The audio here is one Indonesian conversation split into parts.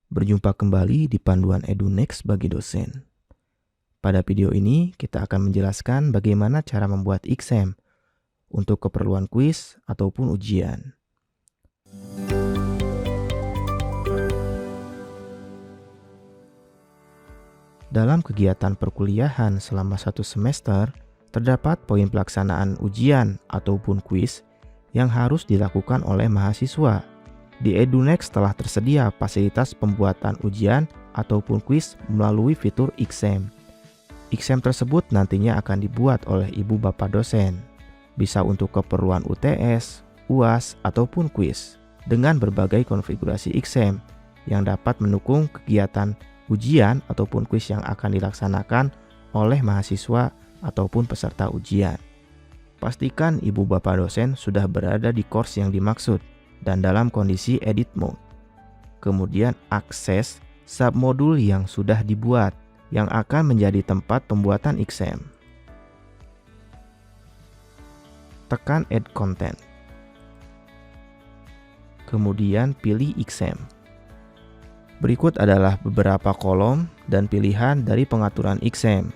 Berjumpa kembali di panduan EduNext bagi dosen. Pada video ini, kita akan menjelaskan bagaimana cara membuat exam untuk keperluan kuis ataupun ujian. Dalam kegiatan perkuliahan selama 1 semester, terdapat poin pelaksanaan ujian ataupun kuis yang harus dilakukan oleh mahasiswa. Di EduNext telah tersedia fasilitas pembuatan ujian ataupun kuis melalui fitur exam. Exam tersebut nantinya akan dibuat oleh ibu bapak dosen. Bisa untuk keperluan UTS, UAS, ataupun kuis dengan berbagai konfigurasi exam yang dapat mendukung kegiatan ujian ataupun kuis yang akan dilaksanakan oleh mahasiswa ataupun peserta ujian. Pastikan ibu bapak dosen sudah berada di course yang dimaksud dan dalam kondisi edit mode. Kemudian akses submodul yang sudah dibuat yang akan menjadi tempat pembuatan exam. Tekan add content. Kemudian pilih exam. Berikut adalah beberapa kolom dan pilihan dari pengaturan exam.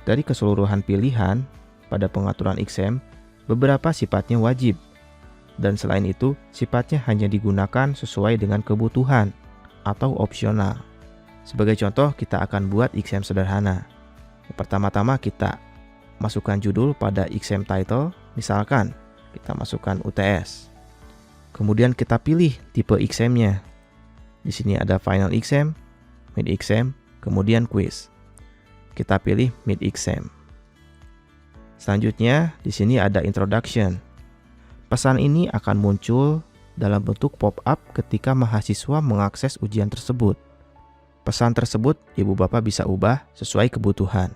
Dari keseluruhan pilihan pada pengaturan exam, beberapa sifatnya wajib. Dan selain itu, sifatnya hanya digunakan sesuai dengan kebutuhan atau opsional. Sebagai contoh, kita akan buat exam sederhana. Pertama-tama kita masukkan judul pada exam title, misalkan kita masukkan UTS. Kemudian kita pilih tipe examnya. Di sini ada final exam, mid exam, kemudian quiz. Kita pilih mid exam. Selanjutnya, di sini ada introduction. Pesan ini akan muncul dalam bentuk pop-up ketika mahasiswa mengakses ujian tersebut. Pesan tersebut ibu bapak bisa ubah sesuai kebutuhan.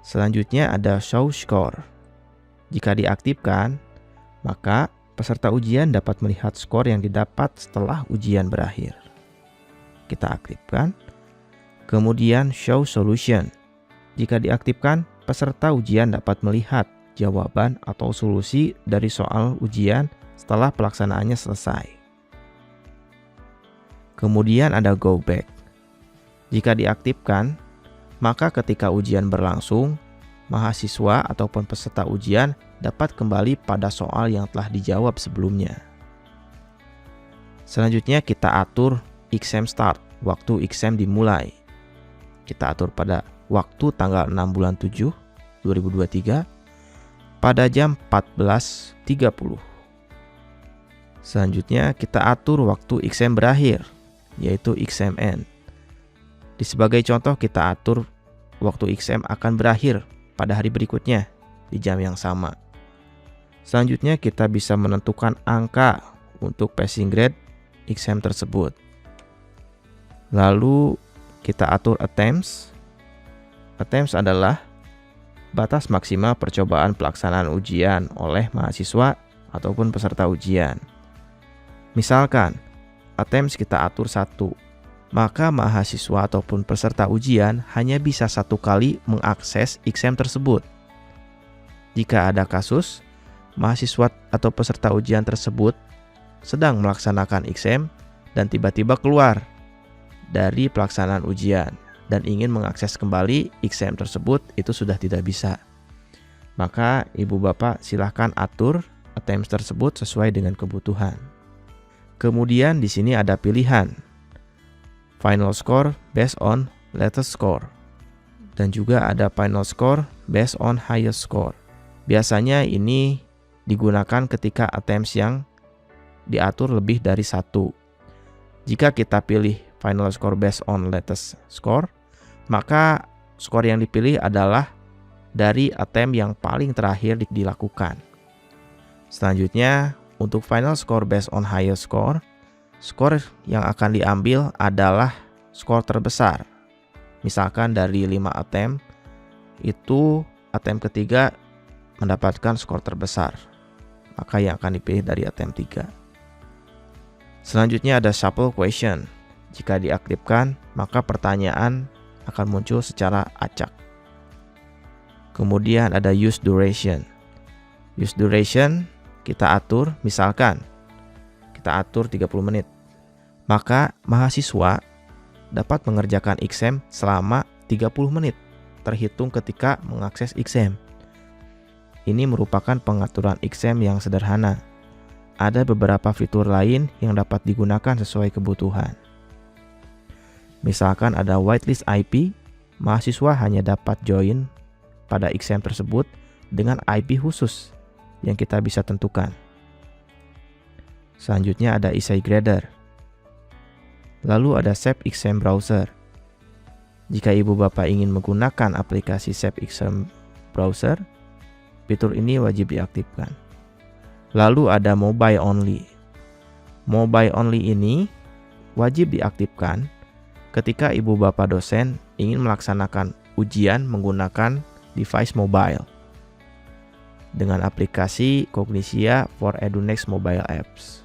Selanjutnya ada show score. Jika diaktifkan, maka peserta ujian dapat melihat skor yang didapat setelah ujian berakhir. Kita aktifkan. Kemudian show solution. Jika diaktifkan, peserta ujian dapat melihat jawaban atau solusi dari soal ujian setelah pelaksanaannya selesai. Kemudian ada go back. Jika diaktifkan, maka ketika ujian berlangsung, mahasiswa ataupun peserta ujian dapat kembali pada soal yang telah dijawab sebelumnya. Selanjutnya kita atur exam start, waktu exam dimulai. Kita atur pada waktu tanggal 6 bulan 7, 2023 pada jam 14.30. Selanjutnya kita atur waktu exam berakhir, yaitu exam end. Di sebagai contoh kita atur waktu exam akan berakhir pada hari berikutnya di jam yang sama. Selanjutnya kita bisa menentukan angka untuk passing grade exam tersebut. Lalu kita atur attempts. Attempts adalah batas maksimal percobaan pelaksanaan ujian oleh mahasiswa ataupun peserta ujian. Misalkan, attempts kita atur 1, maka mahasiswa ataupun peserta ujian hanya bisa 1 kali mengakses exam tersebut. Jika ada kasus, mahasiswa atau peserta ujian tersebut sedang melaksanakan exam dan tiba-tiba keluar dari pelaksanaan ujian dan ingin mengakses kembali exam tersebut, itu sudah tidak bisa. Maka ibu bapak silahkan atur attempts tersebut sesuai dengan kebutuhan. Kemudian di sini ada pilihan final score based on latest score dan juga ada final score based on highest score. Biasanya ini digunakan ketika attempts yang diatur lebih dari 1. Jika kita pilih final score based on latest score, maka skor yang dipilih adalah dari attempt yang paling terakhir dilakukan. Selanjutnya, untuk final score based on highest score, skor yang akan diambil adalah skor terbesar. Misalkan dari 5 attempt, itu attempt ketiga mendapatkan skor terbesar. Maka yang akan dipilih dari attempt 3. Selanjutnya ada shuffle question. Jika diaktifkan, maka pertanyaan akan muncul secara acak. Kemudian ada use duration. Use duration kita atur, misalkan kita atur 30 menit. Maka mahasiswa dapat mengerjakan exam selama 30 menit terhitung ketika mengakses exam. Ini merupakan pengaturan exam yang sederhana. Ada beberapa fitur lain yang dapat digunakan sesuai kebutuhan. Misalkan ada whitelist IP, mahasiswa hanya dapat join pada exam tersebut dengan IP khusus yang kita bisa tentukan. Selanjutnya ada essay grader. Lalu ada Save Exam Browser. Jika ibu bapak ingin menggunakan aplikasi Save Exam Browser, fitur ini wajib diaktifkan. Lalu ada Mobile Only. Mobile Only ini wajib diaktifkan ketika ibu bapak dosen ingin melaksanakan ujian menggunakan device mobile dengan aplikasi Cognitia for EduNext Mobile Apps.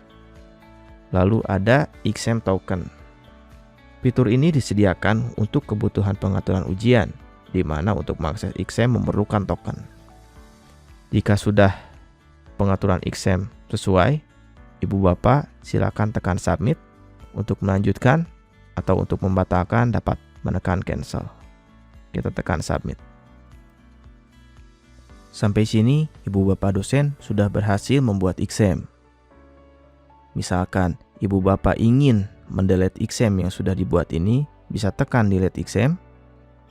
Lalu ada Exam Token. Fitur ini disediakan untuk kebutuhan pengaturan ujian, di mana untuk mengakses exam memerlukan token. Jika sudah pengaturan exam sesuai, ibu bapak silakan tekan submit untuk melanjutkan, atau untuk membatalkan dapat menekan cancel. Kita tekan submit. Sampai sini, ibu bapak dosen sudah berhasil membuat exam. Misalkan ibu bapak ingin mendelete exam yang sudah dibuat ini, bisa tekan delete exam,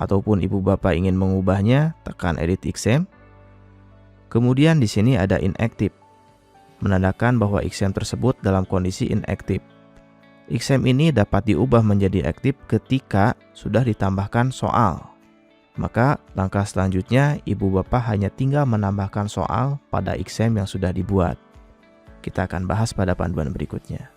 ataupun ibu bapak ingin mengubahnya, tekan edit exam. Kemudian di sini ada inactive, menandakan bahwa exam tersebut dalam kondisi inactive. Exam ini dapat diubah menjadi aktif ketika sudah ditambahkan soal. Maka langkah selanjutnya ibu bapak hanya tinggal menambahkan soal pada exam yang sudah dibuat. Kita akan bahas pada panduan berikutnya.